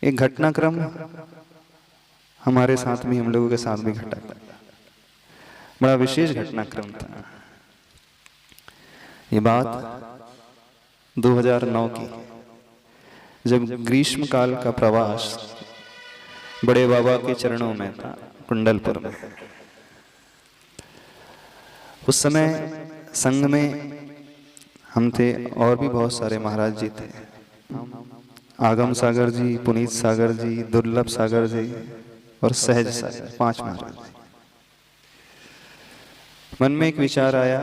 एक घटनाक्रम हमारे साथ भी, हम लोगों के साथ भी घटा, बड़ा विशेष घटनाक्रम था। ये बात 2009 की, जब ग्रीष्म काल का प्रवास बड़े बाबा के चरणों में था कुंडलपुर में। उस समय संघ में हम थे और भी बहुत सारे महाराज जी थे, आगम सागर जी, पुनीत सागर जी, दुर्लभ सागर जी और सहज सागर, 5 महाराज जी। मन में एक विचार आया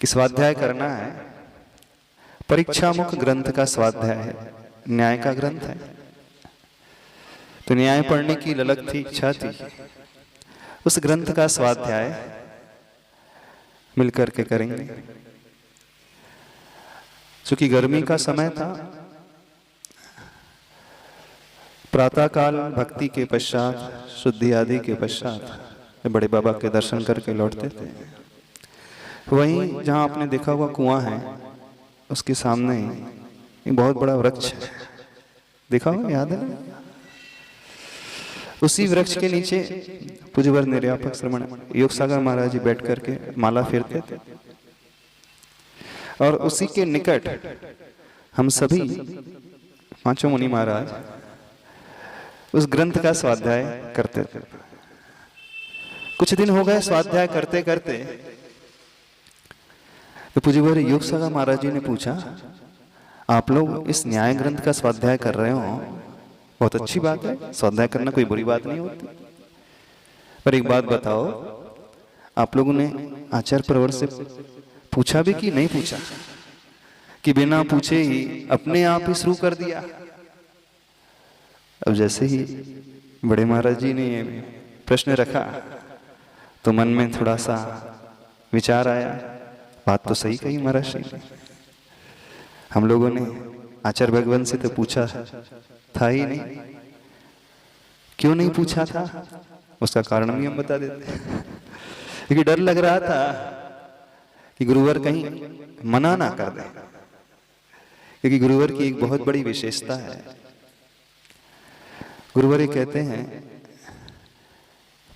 कि स्वाध्याय करना है, परीक्षा मुख ग्रंथ का स्वाध्याय है, न्याय का ग्रंथ है, तो न्याय पढ़ने की ललक थी, इच्छा थी। उस ग्रंथ का स्वाध्याय मिलकर के करेंगे। चूंकि गर्मी का समय था, प्रातःकाल भक्ति के पश्चात, शुद्धि आदि के पश्चात बड़े बाबा के दर्शन करके लौटते थे। वहीं जहां आपने देखा हुआ कुआं है, उसके सामने एक बहुत बड़ा वृक्ष है, देखा हो, याद है? उसी वृक्ष के नीचे पूज्यवर निर्यापक श्रमण योग सागर महाराज जी बैठ करके माला फेरते थे, और उसी के निकट हम सभी 5 मुनि महाराज उस ग्रंथ का स्वाध्याय करते थे। कुछ दिन हो गए स्वाध्याय करते करते, तो पूज्यवर योग सागर महाराज जी ने पूछा, आप लोग इस न्याय ग्रंथ का स्वाध्याय कर रहे हो, बहुत अच्छी बात है, स्वाध्याय करना कोई बुरी बात नहीं होती, पर एक बात बताओ, आप लोगों ने आचार्य प्रवर से पूछा भी कि नहीं पूछा, कि बिना पूछे ही अपने आप ही शुरू कर दिया? अब जैसे ही बड़े महाराज जी ने ये प्रश्न रखा तो मन में थोड़ा सा विचार आया, बात तो सही कही महाराज जी ने, हम लोगों ने आचार्य भगवान से तो पूछा था ही नहीं। क्यों नहीं पूछा था, उसका कारण भी हम बता देते, क्योंकि डर लग रहा था कि गुरुवर कहीं मना ना कर दे, क्योंकि गुरुवर की एक बहुत बड़ी विशेषता है। गुरुवर ये कहते हैं,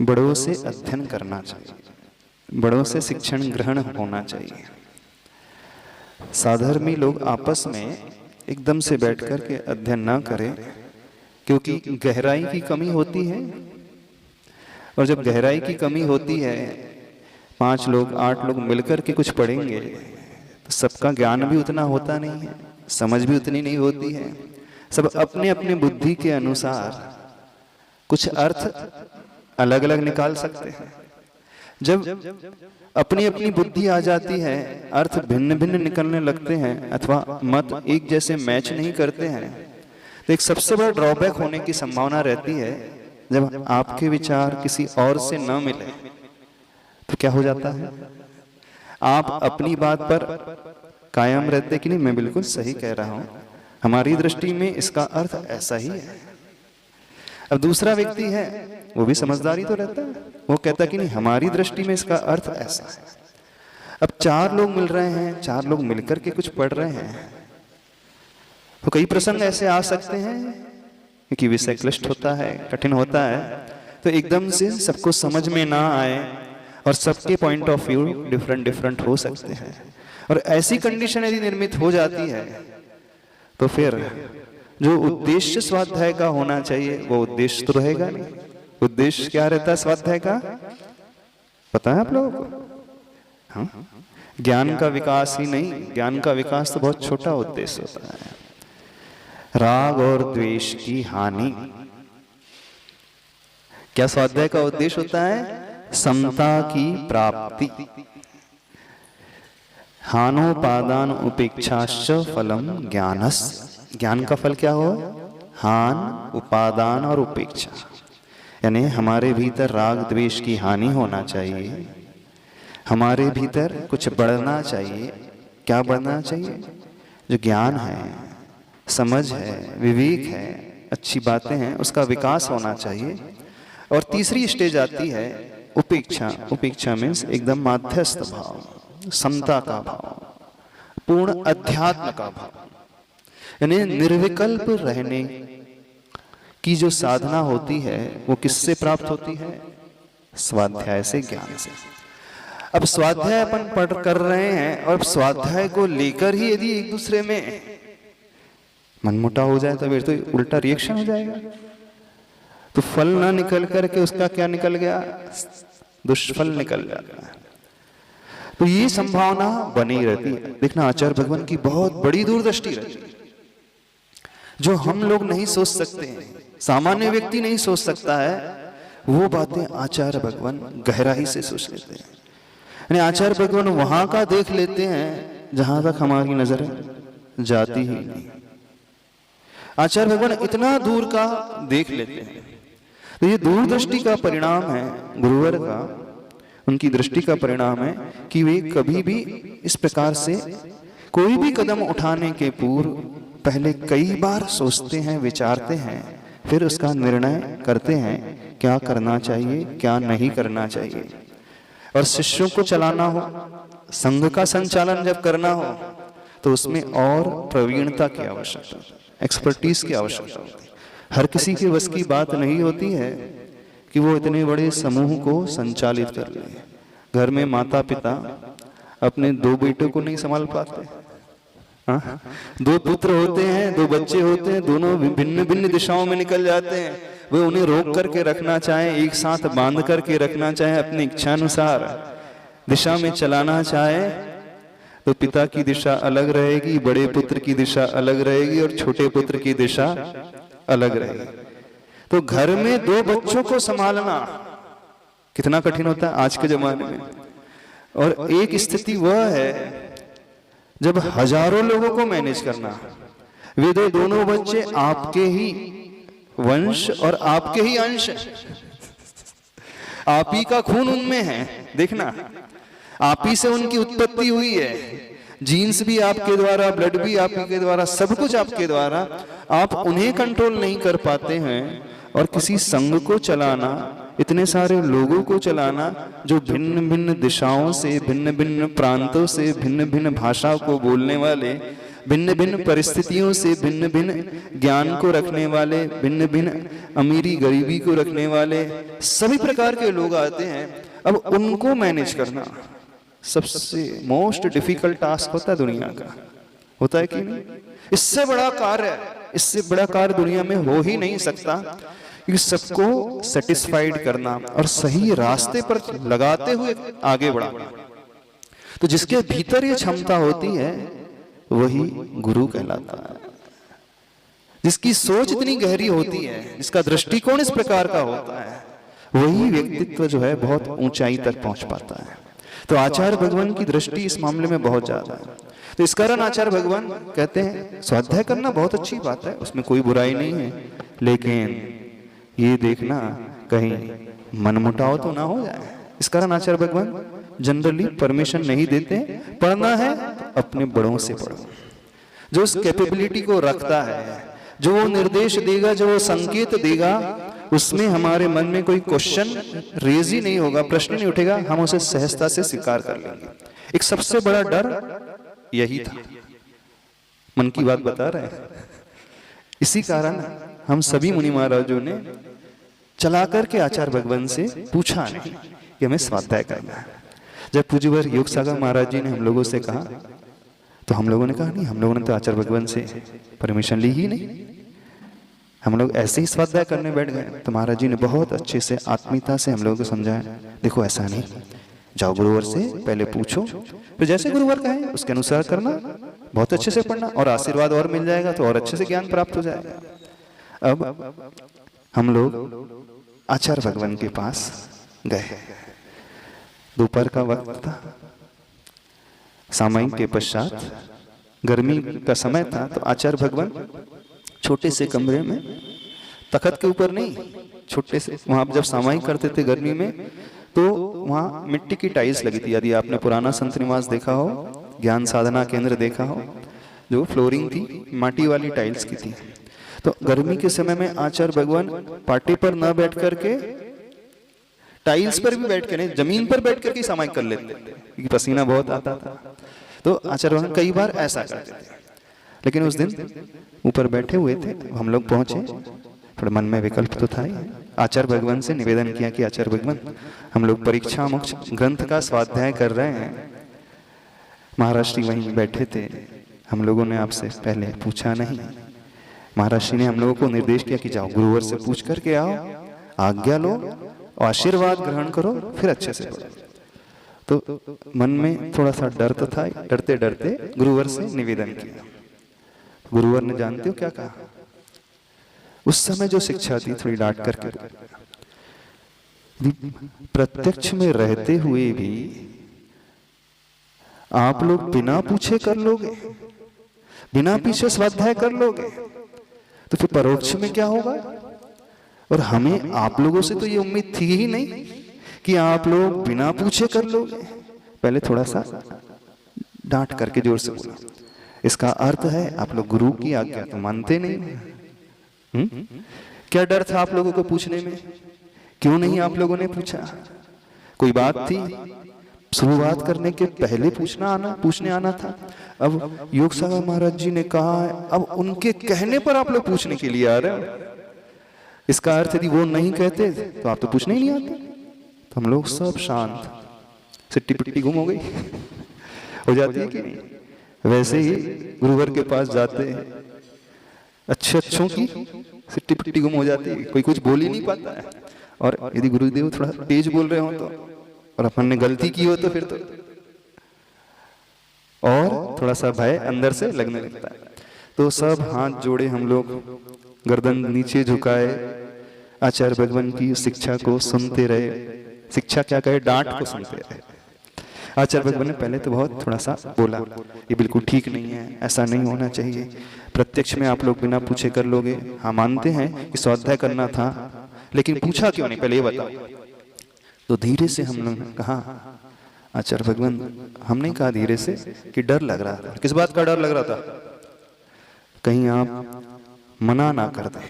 बड़ों से अध्ययन करना चाहिए, बड़ों से शिक्षण ग्रहण होना चाहिए। साधर्मी लोग आपस में एकदम से बैठ कर के अध्ययन ना करें, क्योंकि गहराई की कमी होती है, और जब गहराई की कमी होती है, 5 लोग 8 लोग मिलकर के कुछ पढ़ेंगे तो सबका ज्ञान भी उतना होता नहीं है, समझ भी उतनी नहीं होती है, सब अपने अपने बुद्धि के अनुसार कुछ अर्थ अलग अलग निकाल सकते हैं। जब अपनी अपनी बुद्धि आ जाती है, अर्थ भिन्न भिन्न निकलने लगते हैं, अथवा मत एक जैसे मैच नहीं करते हैं, तो एक सबसे बड़ा ड्रॉबैक होने की संभावना रहती है। जब आपके विचार किसी और से न मिले तो क्या हो जाता है, आप अपनी बात पर कायम रहते कि नहीं, मैं बिल्कुल सही कह रहा हूं, हमारी दृष्टि में इसका अर्थ ऐसा ही है। अब दूसरा व्यक्ति है, वो भी समझदारी तो रहता है, वो कहता कि नहीं, हमारी दृष्टि में इसका अर्थ ऐसा है। अब 4 लोग मिल रहे हैं, 4 लोग मिलकर के कुछ पढ़ रहे हैं, तो कई प्रसंग ऐसे आ सकते हैं, क्योंकि विषय क्लिष्ट होता है, कठिन होता है, तो एकदम से सबको समझ में ना आए, और सबके point of view different different हो सकते हैं। और ऐसी कंडीशन यदि निर्मित हो जाती है, तो फिर जो उद्देश्य स्वाध्याय का होना चाहिए वो उद्देश्य तो रहेगा नहीं। उद्देश्य क्या रहता है स्वाध्याय का, पता है आप लोगों को? हाँ, ज्ञान का विकास ही नहीं, ज्ञान का विकास तो बहुत छोटा उद्देश्य होता है। राग और द्वेष की हानि, क्या स्वाध्याय का उद्देश्य होता है? समता की प्राप्ति। हानोपादान उपेक्षाश्च फलम ज्ञानस, ज्ञान का फल क्या हो? हान, उपादान और उपेक्षा, यानी हमारे भीतर राग द्वेष की हानि होना चाहिए, हमारे भीतर कुछ बढ़ना चाहिए। क्या बढ़ना चाहिए? जो ज्ञान है, समझ है, विवेक है, अच्छी बातें हैं, उसका विकास होना चाहिए। और तीसरी स्टेज आती है उपेक्षा। उपेक्षा मीन्स एकदम माध्यस्थ भाव, समता का भाव, पूर्ण अध्यात्म का भाव। यानी निर्विकल्प रहने की जो साधना होती है वो किससे प्राप्त होती है? स्वाध्याय से, ज्ञान से। अब स्वाध्याय अपन पढ़ कर रहे हैं और स्वाध्याय को लेकर ही यदि एक दूसरे में मनमुटाव हो जाए तो फिर तो उल्टा रिएक्शन हो जाएगा। तो फल ना निकल करके उसका क्या निकल गया? दुष्फल निकल जाता है। तो ये संभावना बनी रहती है। देखना आचार्य भगवान की बहुत बड़ी दूरदृष्टि रहती है, जो हम लोग नहीं सोच सकते हैं, सामान्य व्यक्ति नहीं सोच सकता है, वो बातें आचार्य भगवान गहराई से सोच लेते हैं। यानी आचार्य भगवान वहां का देख लेते हैं जहां तक हमारी नजर जाती ही नहीं। आचार्य भगवान इतना दूर का देख लेते हैं। तो ये दूरदृष्टि का परिणाम है, गुरुवर का, उनकी दृष्टि का परिणाम है कि वे कभी भी इस प्रकार से कोई भी कदम उठाने के पूर्व पहले कई बार सोचते हैं, विचारते हैं, फिर उसका निर्णय करते हैं क्या करना चाहिए, क्या नहीं करना चाहिए। और शिष्यों को चलाना हो, संघ का संचालन जब करना हो, तो उसमें और प्रवीणता की आवश्यकता, एक्सपर्टीज की आवश्यकता होती है। हर किसी के बस की बात नहीं होती है कि वो इतने बड़े समूह को संचालित कर ले। घर में माता पिता अपने 2 बेटों को नहीं संभाल पाते। हाँ? 2 पुत्र होते हैं, 2 बच्चे होते हैं, दोनों भिन्न भिन्न दिशाओं में निकल जाते हैं। वे उन्हें रोक करके रखना चाहे, एक साथ बांध करके रखना चाहे, अपनी इच्छानुसार दिशा में चलाना चाहे, तो पिता की दिशा अलग रहेगी, बड़े पुत्र की दिशा अलग रहेगी और छोटे पुत्र की दिशा अलग रहेगी। तो घर में 2 बच्चों को संभालना कितना कठिन होता है आज के जमाने में। और एक स्थिति वह है जब हजारों लोगों को मैनेज करना। वे दोनों बच्चे आपके ही वंश और आपके ही अंश, आप ही का खून उनमें है। देखना, आप ही से उनकी उत्पत्ति हुई है, जीन्स भी आपके द्वारा, ब्लड भी आपके द्वारा, सब कुछ आपके द्वारा। आप उन्हें कंट्रोल नहीं कर पाते हैं और किसी संघ को चलाना, इतने सारे लोगों को चलाना जो भिन्न भिन्न दिशाओं से, भिन्न भिन्न प्रांतों से, भिन्न भिन्न भाषा को बोलने वाले, भिन्न भिन्न परिस्थितियों से भिन्न भिन्न ज्ञान को रखने वाले, भिन्न भिन्न अमीरी गरीबी को रखने वाले, सभी प्रकार के लोग आते हैं। अब उनको मैनेज करना सबसे मोस्ट डिफिकल्ट टास्क होता है दुनिया का, होता है कि नहीं? इससे बड़ा कार्य, इससे बड़ा कार्य दुनिया में हो ही नहीं सकता, क्योंकि सबको सेटिस्फाइड करना और सही रास्ते पर लगाते हुए आगे बढ़ाना। तो जिसके भीतर ये क्षमता होती है वही गुरु कहलाता है। जिसकी सोच इतनी गहरी होती है, जिसका दृष्टिकोण इस प्रकार का होता है, वही व्यक्तित्व जो है बहुत ऊंचाई तक पहुंच पाता है। तो आचार्य भगवान की दृष्टि इस मामले में बहुत ज्यादा है। तो इस कारण आचार्य भगवान कहते हैं स्वाध्याय करना बहुत अच्छी बात है, उसमें कोई बुराई नहीं है, लेकिन ये देखना कहीं मनमुटाव तो ना हो जाए। इस कारण आचार्य भगवान जनरली परमिशन नहीं देते। पढ़ना है तो अपने बड़ों से पढ़ो, जो उस कैपेबिलिटी को रखता है, जो वो निर्देश देगा, जो वो संकेत देगा, उसमें हमारे मन में कोई क्वेश्चन रेज ही नहीं होगा, प्रश्न नहीं उठेगा, हम उसे सहजता से स्वीकार कर लेंगे। एक सबसे बड़ा डर यही था, मन की बात बता रहे हैं। इसी कारण हम सभी मुनि महाराजों ने चला करके आचार्य भगवान से पूछा नहीं कि हमें स्वाध्याय करना है। जब पूज्यवर योग सागर महाराज जी ने हम लोगों से कहा तो हम लोगों ने कहा नहीं, हम लोगों ने तो आचार्य भगवान से परमिशन ली ही नहीं, हम लोग ऐसे ही स्वाध्याय करने बैठ गए। तो महाराज जी ने बहुत अच्छे से आत्मीयता से हम लोगों को समझाया, देखो ऐसा नहीं, जाओ गुरुवर से पहले पूछो, फिर जैसे गुरुवर कहे उसके अनुसार करना, बहुत अच्छे से पढ़ना, और आशीर्वाद और मिल जाएगा तो और अच्छे से ज्ञान प्राप्त हो जाएगा। अब हम लोग आचार्य भगवान के पास गए, दोपहर का वक्त था, सामायिक के पश्चात गर्मी का समय था। तो आचार्य भगवान छोटे से कमरे में, तखत के ऊपर नहीं, छोटे से, वहां जब सामायिक करते थे गर्मी में तो वहां मिट्टी की टाइल्स लगी थी। यदि आपने पुराना संत निवास देखा हो, ज्ञान साधना केंद्र देखा हो, जो फ्लोरिंग थी माटी वाली टाइल्स की थी। तो गर्मी के समय में आचार्य भगवान पाटी पर न बैठ करके टाइल्स पर भी बैठ के नहीं, जमीन पर बैठ करके सामायिक कर लेते थे, क्योंकि पसीना बहुत आता था। तो आचार्य भगवान कई बार ऐसा करते थे। लेकिन उस दिन ऊपर बैठे हुए थे, हम लोग पहुंचे, थोड़ा मन में विकल्प तो था ही। आचार्य भगवान से निवेदन किया कि आचार्य भगवान, हम लोग परीक्षा मोक्ष ग्रंथ का स्वाध्याय कर रहे हैं। महाराज जी वहीं बैठे थे, हम लोगों ने आपसे पहले पूछा नहीं। महाराज जी ने हम लोगों को निर्देश किया कि जाओ गुरुवर से पूछ करके आओ, आज्ञा लो, आशीर्वाद ग्रहण करो, फिर अच्छे से पढ़ो। तो मन में थोड़ा सा डर तो था, डरते डरते गुरुवर से निवेदन किया। गुरुवर ने जानते हो क्या कहा? उस समय जो शिक्षा दी थोड़ी डांट करके, प्रत्यक्ष में रहते हुए भी आप लोग बिना पूछे कर लोगे, बिना पीछे स्वाध्याय कर लोगे, तो फिर परोक्ष में क्या होगा? और हमें आप लोगों से तो ये उम्मीद थी ही नहीं कि आप लोग बिना पूछे कर लोगे। पहले थोड़ा सा डांट करके जोर से बोला। इसका अर्थ है आप लोग गुरु की आज्ञा तो मानते नहीं। क्या डर था आप लोगों को पूछने में? क्यों नहीं आप लोगों ने पूछा? कोई बात थी? शुरुआत करने के पहले पूछने आना था। अब योग सागर महाराज जी ने कहा है, अब उनके कहने पर आप लोग पूछने के लिए आ रहे हो। इसका अर्थ यदि वो नहीं कहते तो आप तो पूछने ही नहीं आते। तो हम लोग सब शांत, सिट्टी पिट्टी गुम हो गई हो जाती है कि नहीं? वैसे ही गुरुवर के पास जाते हैं, अच्छों की सिट्टी पिट्टी गुम हो जाती है, कोई कुछ बोल ही नहीं पाता है। और यदि गुरुदेव थोड़ा तेज बोल रहे हो तो, और अपन ने गलती की हो तो फिर तो और थोड़ा सा भय अंदर से लगने लगता है। तो सब हाथ जोड़े हम लोग, गर्दन नीचे झुकाए, आचार्य भगवान की शिक्षा को सुनते रहे। शिक्षा क्या कहे, डांट को सुनते रहे। आचार्य भगवान ने पहले तो बहुत थोड़ा सा बोला, ये बिल्कुल ठीक नहीं है, ऐसा नहीं होना चाहिए, प्रत्यक्ष में आप लोग बिना पूछे कर लोगे। हाँ मानते हैं कि स्वाध्याय करना था, लेकिन पूछा क्यों नहीं, पहले ये बताओ। तो धीरे से हम लोग ने कहा, आचार्य भगवान हमने कहा धीरे से कि डर लग रहा था। किस बात का डर लग रहा था? कहीं आप मना ना कर दें।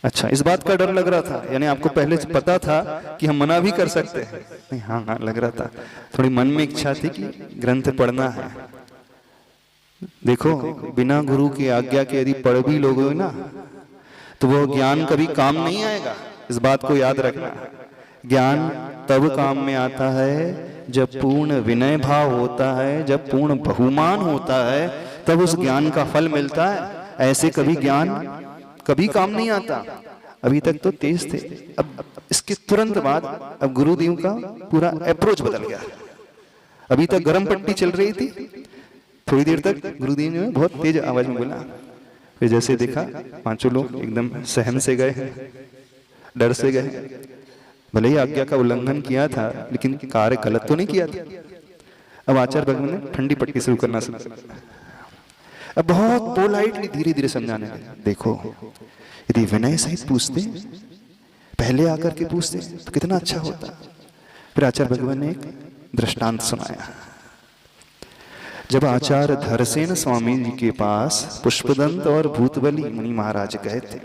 अच्छा, इस बात का डर लग रहा था, यानी आपको पहले से पता था कि हम मना भी कर सकते हैं? नहीं, हाँ लग रहा था। थोड़ी मन में इच्छा थी कि ग्रंथ पढ़ना है। देखो, बिना गुरु की आज्ञा के यदि पढ़ भी लोगे ना तो वो ज्ञान कभी काम नहीं आएगा। इस बात को याद रखना। ज्ञान तब काम में आता है जब पूर्ण विनय भाव होता है, जब पूर्ण बहुमान होता है, तब उस ज्ञान का फल मिलता है। ऐसे कभी ज्ञान कभी काम नहीं आता। अभी तक तो तेज थे, अब इसके तुरंत बाद अब गुरुदेव का पूरा अप्रोच बदल गया। अभी तक गर्म पट्टी चल रही थी, थोड़ी देर तक गुरुदेव ने बहुत तेज आवाज में बोला। फिर जैसे देखा पांचों लोग एकदम सहम से गए, डर से गए। भले ही आज्ञा का उल्लंघन किया था, लेकिन कार्य गलत तो नहीं किया था। अब आचार्य भगवान ने ठंडी पट्टी शुरू करना शुरू किया। अब बहुत पोलाइटली धीरे धीरे समझाने लगे, देखो यदि विनय सहित पूछते, पहले आकर के पूछते तो कितना अच्छा होता। फिर आचार्य भगवान ने एक दृष्टांत सुनाया। जब आचार्य धरसेन स्वामी जी के पास पुष्पदंत और भूतबली मुनि महाराज गए थे,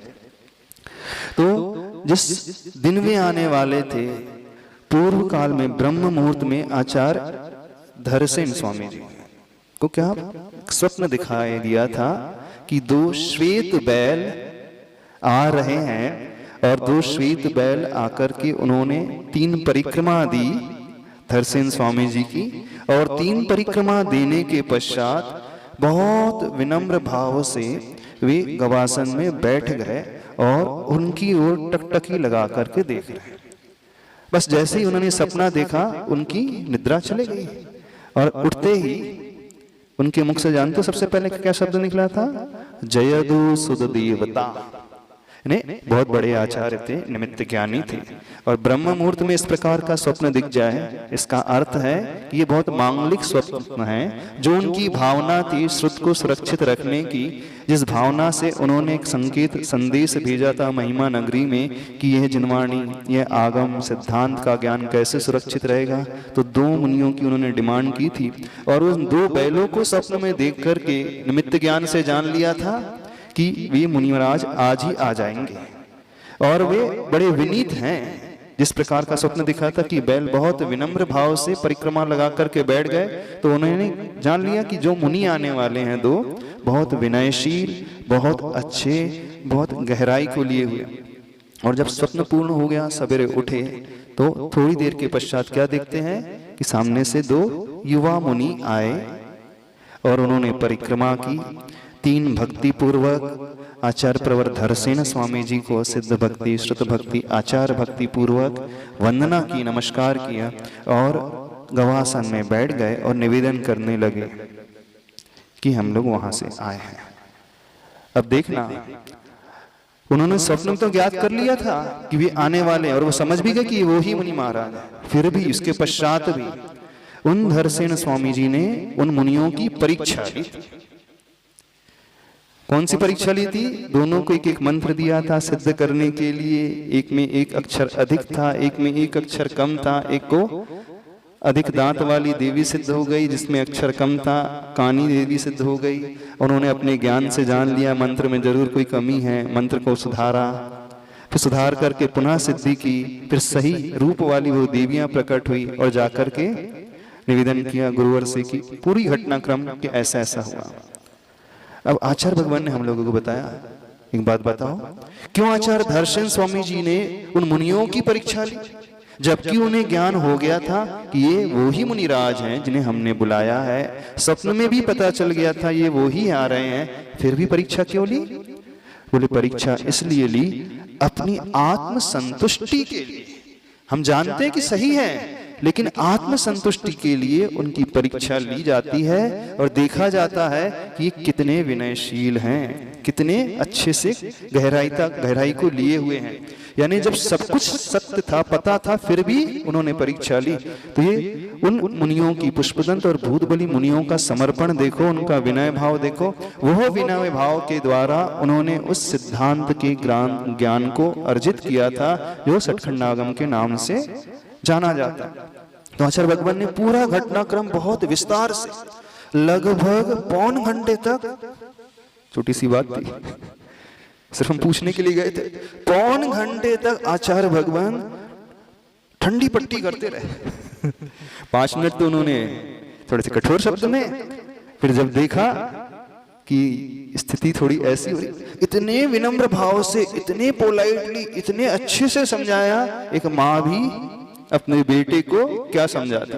तो जिस दिन वे आने वाले थे, पूर्व काल में ब्रह्म मुहूर्त में आचार्य धरसेन स्वामी जी को क्या स्वप्न दिखाई दिया था कि दो श्वेत बैल आ रहे हैं, और दो श्वेत बैल आकर के उन्होंने 3 परिक्रमा दी धरसेन स्वामी जी की, और 3 परिक्रमा देने के पश्चात बहुत विनम्र भाव से वे गवासन में बैठ गए और उनकी ओर टकटकी लगा करके देख रहे। बस जैसे ही उन्होंने सपना देखा, उनकी निद्रा चली गई, और उठते ही उनके मुख से जानते सबसे पहले क्या शब्द निकला था? जयदु सुध देवता। बहुत बड़े आचार्य थे, निमित्त ज्ञानी थे, और ब्रह्म मुहूर्त में इस प्रकार का स्वप्न दिख जाए, इसका अर्थ है कि ये बहुत मांगलिक स्वप्न है। जो उनकी भावना थी श्रुत को सुरक्षित रखने की, जिस भावना से उन्होंने एक संकेत संदेश भेजा था महिमा नगरी में कि यह जिनवाणी, यह आगम सिद्धांत का ज्ञान कैसे सुरक्षित रहेगा, तो 2 मुनियों की उन्होंने डिमांड की थी। और उन 2 बैलों को स्वप्न में देख करके निमित्त ज्ञान से जान लिया था कि वे मुनि महाराज आज ही आ जाएंगे, और वे बड़े विनीत हैं। जिस प्रकार का स्वप्न दिखा था कि बैल बहुत विनम्र भाव से परिक्रमा लगा करके बैठ गए, तो उन्होंने जान लिया कि जो मुनि आने वाले हैं दो, बहुत विनयशील, बहुत अच्छे, बहुत गहराई को लिए हुए। और जब स्वप्न पूर्ण हो गया, सवेरे उठे तो थोड़ी देर के पश्चात क्या देखते हैं कि सामने से दो युवा मुनि आए और उन्होंने परिक्रमा की। 3 भक्ति पूर्वक आचार्य प्रवर धरसेन स्वामी जी को सिद्ध भक्ति, श्रुत भक्ति, आचार भक्ति पूर्वक वंदना की, नमस्कार किया और गवासन में बैठ गए और निवेदन करने लगे कि हम लोग वहां से आए हैं। अब देखना, उन्होंने स्वप्न तो ज्ञात कर लिया था कि वे आने वाले हैं और वो समझ भी गए कि वो ही मुनि महाराज है। फिर भी इसके पश्चात भी उन धरसेन स्वामी जी ने उन मुनियों की परीक्षा ली। कौन सी परीक्षा ली थी? दोनों को एक एक मंत्र दिया था सिद्ध करने के लिए। एक में एक अक्षर अधिक था, एक में एक अक्षर कम था। एक को अधिक दांत वाली देवी सिद्ध हो गई, जिसमें अक्षर कम था, कानी देवी सिद्ध हो गई। उन्होंने अपने ज्ञान से जान लिया मंत्र में जरूर कोई कमी है, मंत्र को सुधारा, फिर सुधार करके पुनः सिद्धि की। फिर सही रूप वाली वो देवियां प्रकट हुई और जाकर के निवेदन किया गुरुवर से कि पूरी घटनाक्रम कि ऐसा ऐसा हुआ। अब आचार्य भगवान ने हम लोगों को बताया, एक बात बताओ, क्यों आचार्य धरसेन स्वामी जी ने उन मुनियों की परीक्षा ली, जबकि उन्हें ज्ञान हो गया था कि ये वो ही मुनिराज हैं जिन्हें हमने बुलाया है। स्वप्न में भी पता चल गया था ये वो ही आ रहे हैं, फिर भी परीक्षा क्यों ली? बोले परीक्षा इसलिए ली अपनी आत्म संतुष्टि के लिए। हम जानते हैं कि सही है, लेकिन आत्म संतुष्टि के लिए उनकी परीक्षा ली जाती है और देखा जाता है कि ये कितने विनयशील हैं, कितने अच्छे से गहराई को लिए हुए हैं। यानी जब सब कुछ सत्य था, पता था, फिर भी उन्होंने परीक्षा ली। तो ये उन मुनियों की, पुष्पदंत और भूतबली मुनियों का समर्पण देखो, उनका विनय भाव देखो। वह विनय भाव के द्वारा उन्होंने उस सिद्धांत के ज्ञान को अर्जित किया था जो सठखंडागम के नाम से जाना जाता। तो आचार्य भगवान ने पूरा घटनाक्रम बहुत विस्तार से, लगभग पौन घंटे तक, छोटी सी बात थी, सिर्फ हम पूछने के लिए गए थे, पौन घंटे तक आचार्य भगवान ठंडी पट्टी करते रहे। 5 मिनट तो उन्होंने थोड़े से कठोर शब्द में, फिर जब देखा कि स्थिति थोड़ी ऐसी हो रही, इतने विनम्र भाव से, इतने पोलाइटली, इतने अच्छे से समझाया। एक माँ भी अपने बेटे को क्या समझाती।